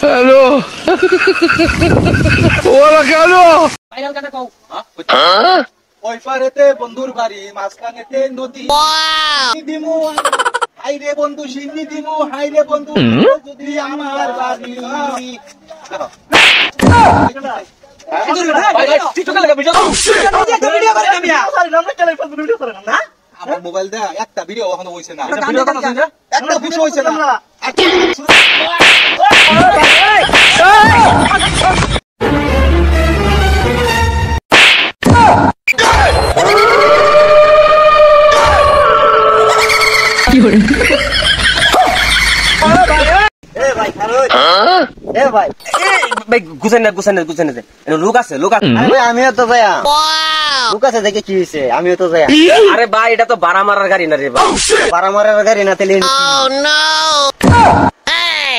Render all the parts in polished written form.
hello ওরা কেন ওই পারেতে বন্ধুর বাড়ি মাঝখানেতে নদী দিমু হাইরে বন্ধু সিন্নি দিমু হাইরে বন্ধু যদি আমার বাড়ি আমার মোবাইল দে একটা ভিডিও এখনো হইছে না একটা বুঝ হইছে না আমিও তো ভাইয়া লোক আছে দেখে কি হয়েছে আমিও তো যাই আরে ভাই এটা তো বাড়া মারার গাড়ি না রে ভাই বারা মারার গাড়ি না তেলে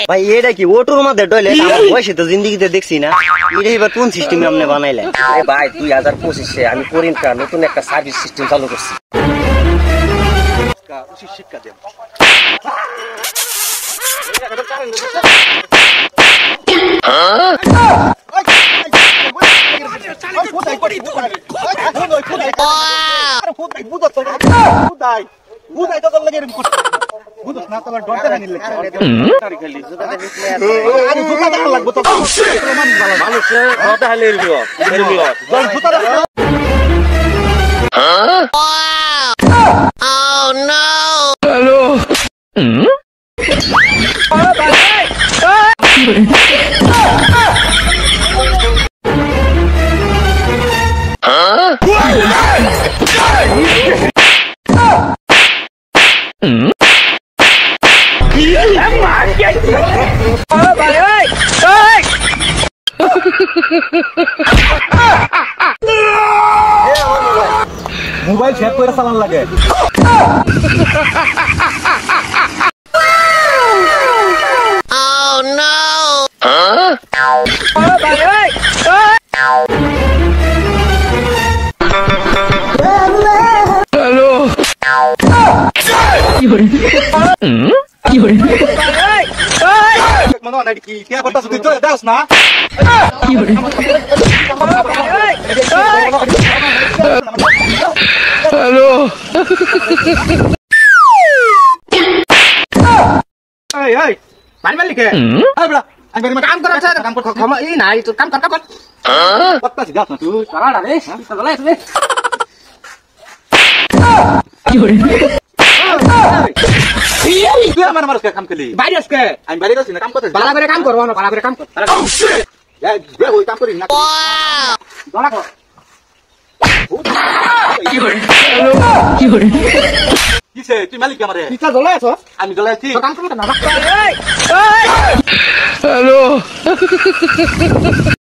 ভাই এটা কি ওটুর মধ্যে ডলে বয়সে তো জিন্দগিতে দেখছি না এটা এবার কোন সিস্টেমে আপনি বানাইলেন আরে ভাই 2025 আমি করিমকা নতুন একটা সার্ভিস সিস্টেম চালু করছি শিক্ষা দেন মোবাইল সেট করে চালান লাগে হ্যালো কাম করা কাম কর এই নাই তোর কাম কর আমার মানুষ কাম খেলি বাইরে আজকে আমি বাইরে গেছি না কাম করতে ভালো করে কাম করবো না ভালো করে কাম কর কাম করি না কিসে তুই মালিক আমারে জ্বলাই আছো আমি জ্বলাই আছি কাম করবো না হ্যালো